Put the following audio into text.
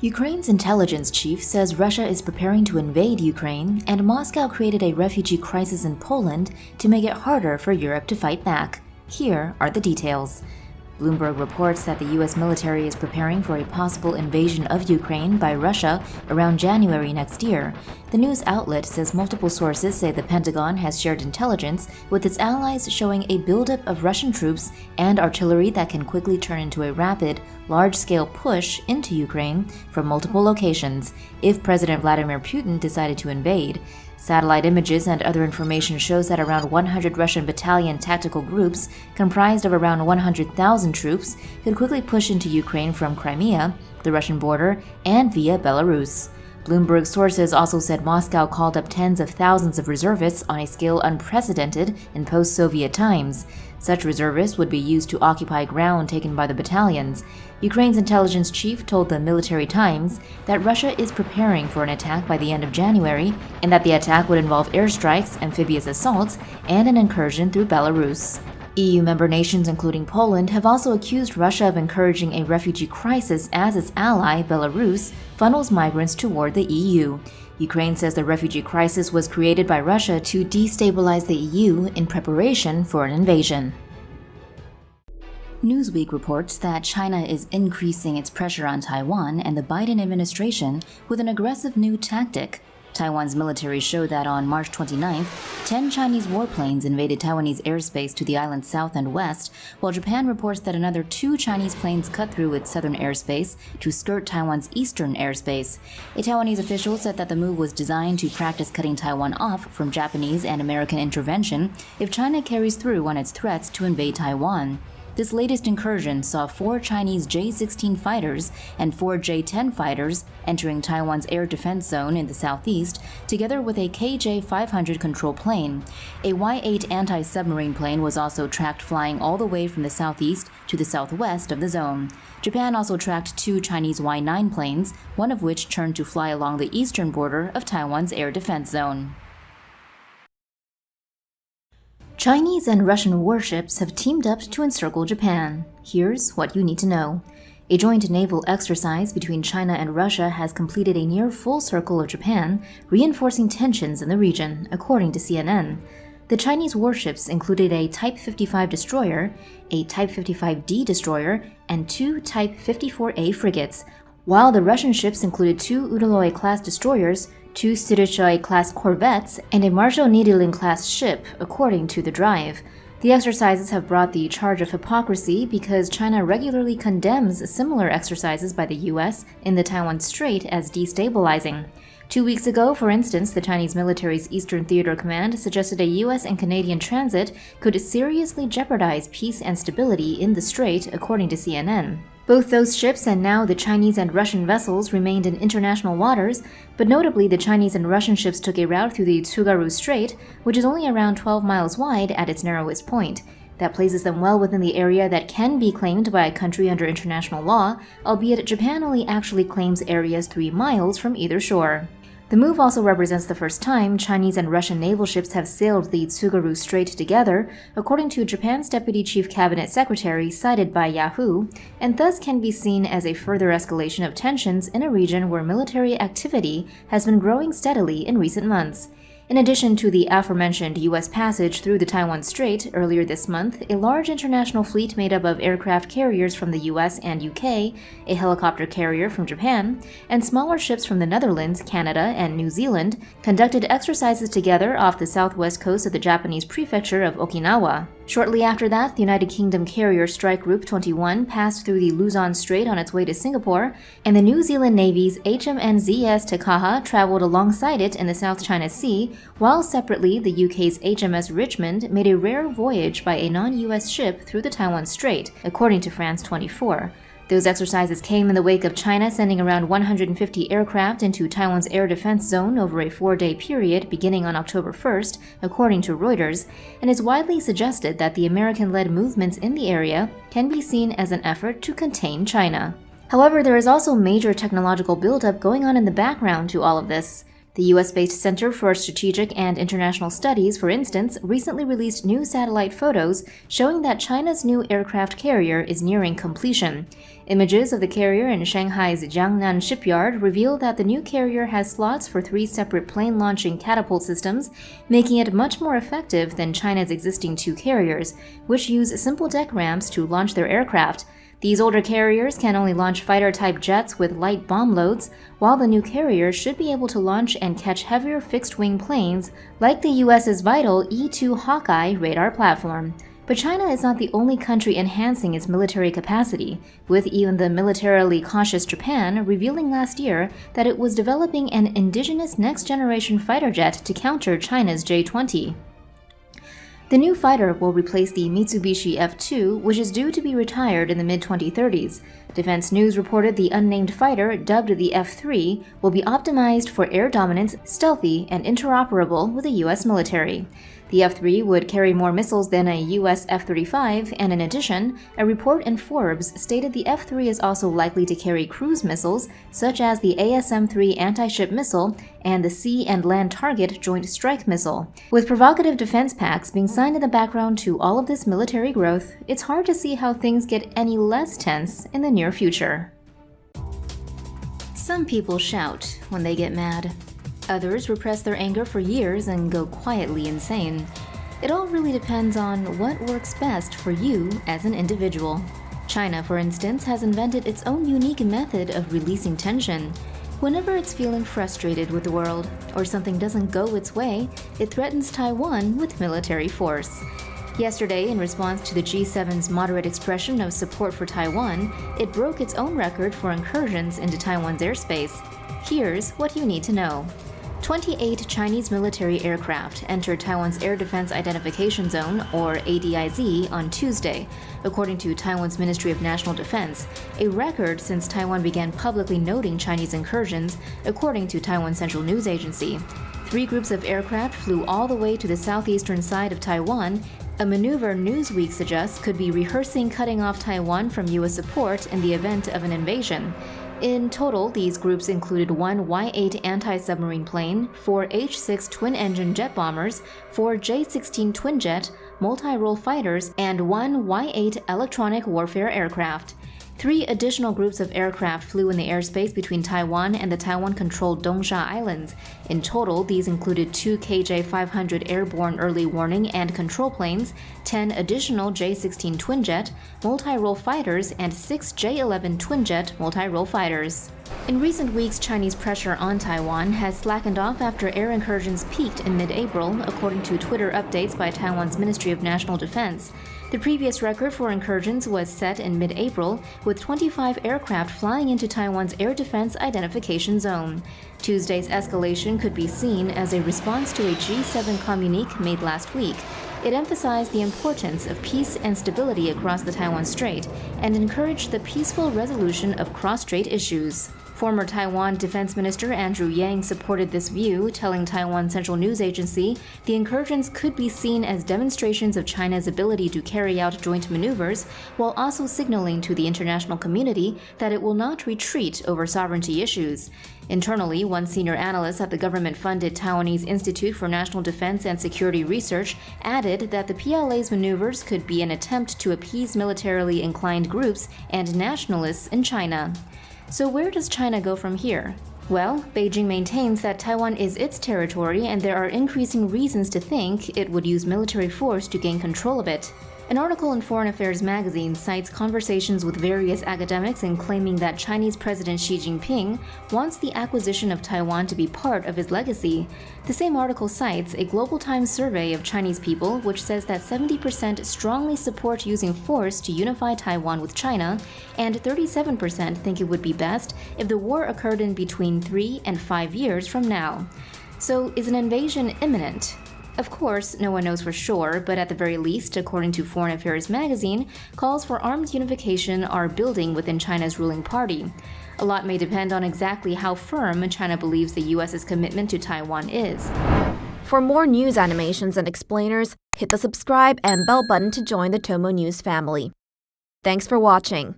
Ukraine's intelligence chief says Russia is preparing to invade Ukraine, and Moscow created a refugee crisis in Poland to make it harder for Europe to fight back. Here are the details. Bloomberg reports that the U.S. military is preparing for a possible invasion of Ukraine by Russia around January next year. The news outlet says multiple sources say the Pentagon has shared intelligence with its allies showing a buildup of Russian troops and artillery that can quickly turn into a rapid, large-scale push into Ukraine from multiple locations if President Vladimir Putin decided to invade. Satellite images and other information shows that around 100 Russian battalion tactical groups, comprised of around 100,000 troops, could quickly push into Ukraine from Crimea, the Russian border, and via Belarus. Bloomberg sources also said Moscow called up tens of thousands of reservists on a scale unprecedented in post-Soviet times. Such reservists would be used to occupy ground taken by the battalions. Ukraine's intelligence chief told the Military Times that Russia is preparing for an attack by the end of January, and that the attack would involve airstrikes, amphibious assaults, and an incursion through Belarus. EU member nations, including Poland, have also accused Russia of encouraging a refugee crisis as its ally, Belarus, funnels migrants toward the EU. Ukraine says the refugee crisis was created by Russia to destabilize the EU in preparation for an invasion. Newsweek reports that China is increasing its pressure on Taiwan and the Biden administration with an aggressive new tactic. Taiwan's military showed that on March 29th, 10 Chinese warplanes invaded Taiwanese airspace to the island's south and west, while Japan reports that another 2 Chinese planes cut through its southern airspace to skirt Taiwan's eastern airspace. A Taiwanese official said that the move was designed to practice cutting Taiwan off from Japanese and American intervention if China carries through on its threats to invade Taiwan. This latest incursion saw 4 Chinese J-16 fighters and 4 J-10 fighters entering Taiwan's air defense zone in the southeast, together with a KJ-500 control plane. A Y-8 anti-submarine plane was also tracked flying all the way from the southeast to the southwest of the zone. Japan also tracked 2 Chinese Y-9 planes, one of which turned to fly along the eastern border of Taiwan's air defense zone. Chinese and Russian warships have teamed up to encircle Japan. Here's what you need to know. A joint naval exercise between China and Russia has completed a near full circle of Japan, reinforcing tensions in the region, according to CNN. The Chinese warships included a Type 55 destroyer, a Type 55D destroyer, and 2 Type 54A frigates, while the Russian ships included 2 Udaloy-class destroyers, 2 Styryshoy-class corvettes, and a Marshal-Nidilin-class ship, according to The Drive. The exercises have brought the charge of hypocrisy because China regularly condemns similar exercises by the U.S. in the Taiwan Strait as destabilizing. 2 weeks ago, for instance, the Chinese military's Eastern Theater Command suggested a U.S. and Canadian transit could seriously jeopardize peace and stability in the strait, according to CNN. Both those ships and now the Chinese and Russian vessels remained in international waters, but notably the Chinese and Russian ships took a route through the Tsugaru Strait, which is only around 12 miles wide at its narrowest point. That places them well within the area that can be claimed by a country under international law, albeit Japan only actually claims areas 3 miles from either shore. The move also represents the first time Chinese and Russian naval ships have sailed the Tsugaru Strait together, according to Japan's Deputy Chief Cabinet Secretary cited by Yahoo, and thus can be seen as a further escalation of tensions in a region where military activity has been growing steadily in recent months. In addition to the aforementioned U.S. passage through the Taiwan Strait earlier this month, a large international fleet made up of aircraft carriers from the U.S. and UK, a helicopter carrier from Japan, and smaller ships from the Netherlands, Canada, and New Zealand conducted exercises together off the southwest coast of the Japanese prefecture of Okinawa. Shortly after that, the United Kingdom carrier Strike Group 21 passed through the Luzon Strait on its way to Singapore, and the New Zealand Navy's HMNZS Takaha traveled alongside it in the South China Sea, while separately the UK's HMS Richmond made a rare voyage by a non-US ship through the Taiwan Strait, according to France 24. Those exercises came in the wake of China sending around 150 aircraft into Taiwan's air defense zone over a 4-day period beginning on October 1st, according to Reuters, and it's widely suggested that the American-led movements in the area can be seen as an effort to contain China. However, there is also major technological buildup going on in the background to all of this. The US-based Center for Strategic and International Studies, for instance, recently released new satellite photos showing that China's new aircraft carrier is nearing completion. Images of the carrier in Shanghai's Jiangnan shipyard reveal that the new carrier has slots for 3 separate plane-launching catapult systems, making it much more effective than China's existing 2 carriers, which use simple deck ramps to launch their aircraft. These older carriers can only launch fighter-type jets with light bomb loads, while the new carrier should be able to launch and catch heavier fixed-wing planes like the US's vital E-2 Hawkeye radar platform. But China is not the only country enhancing its military capacity, with even the militarily cautious Japan revealing last year that it was developing an indigenous next-generation fighter jet to counter China's J-20. The new fighter will replace the Mitsubishi F-2, which is due to be retired in the mid-2030s. Defense News reported the unnamed fighter, dubbed the F-3, will be optimized for air dominance, stealthy, and interoperable with the U.S. military. The F-3 would carry more missiles than a U.S. F-35, and in addition, a report in Forbes stated the F-3 is also likely to carry cruise missiles, such as the ASM-3 anti-ship missile and the Sea and Land Target Joint Strike Missile. With provocative defense pacts being signed in the background to all of this military growth, it's hard to see how things get any less tense in the near future. Some people shout when they get mad. Others repress their anger for years and go quietly insane. It all really depends on what works best for you as an individual. China, for instance, has invented its own unique method of releasing tension. Whenever it's feeling frustrated with the world, or something doesn't go its way, it threatens Taiwan with military force. Yesterday, in response to the G7's moderate expression of support for Taiwan, it broke its own record for incursions into Taiwan's airspace. Here's what you need to know. 28 Chinese military aircraft entered Taiwan's Air Defense Identification Zone, or ADIZ, on Tuesday, according to Taiwan's Ministry of National Defense, a record since Taiwan began publicly noting Chinese incursions, according to Taiwan Central News Agency. 3 groups of aircraft flew all the way to the southeastern side of Taiwan, a maneuver Newsweek suggests could be rehearsing cutting off Taiwan from U.S. support in the event of an invasion. In total, these groups included 1 Y-8 anti-submarine plane, 4 H-6 twin-engine jet bombers, 4 J-16 twin-jet, multi-role fighters, and 1 Y-8 electronic warfare aircraft. 3 additional groups of aircraft flew in the airspace between Taiwan and the Taiwan-controlled Dongsha Islands. In total, these included 2 KJ-500 airborne early warning and control planes, 10 additional J-16 twin-jet, multi-role fighters, and 6 J-11 twin-jet multi-role fighters. In recent weeks, Chinese pressure on Taiwan has slackened off after air incursions peaked in mid-April, according to Twitter updates by Taiwan's Ministry of National Defense. The previous record for incursions was set in mid-April, with 25 aircraft flying into Taiwan's Air Defense Identification Zone. Tuesday's escalation could be seen as a response to a G7 communique made last week. It emphasized the importance of peace and stability across the Taiwan Strait and encouraged the peaceful resolution of cross-strait issues. Former Taiwan Defense Minister Andrew Yang supported this view, telling Taiwan Central News Agency the incursions could be seen as demonstrations of China's ability to carry out joint maneuvers, while also signaling to the international community that it will not retreat over sovereignty issues. Internally, one senior analyst at the government-funded Taiwanese Institute for National Defense and Security Research added that the PLA's maneuvers could be an attempt to appease militarily inclined groups and nationalists in China. So where does China go from here? Well, Beijing maintains that Taiwan is its territory and there are increasing reasons to think it would use military force to gain control of it. An article in Foreign Affairs magazine cites conversations with various academics in claiming that Chinese President Xi Jinping wants the acquisition of Taiwan to be part of his legacy. The same article cites a Global Times survey of Chinese people, which says that 70% strongly support using force to unify Taiwan with China, and 37% think it would be best if the war occurred in between 3 and 5 years from now. So, is an invasion imminent? Of course, no one knows for sure, but at the very least, according to Foreign Affairs magazine, calls for armed unification are building within China's ruling party. A lot may depend on exactly how firm China believes the U.S.'s commitment to Taiwan is. For more news animations and explainers, hit the subscribe and bell button to join the TomoNews family. Thanks for watching.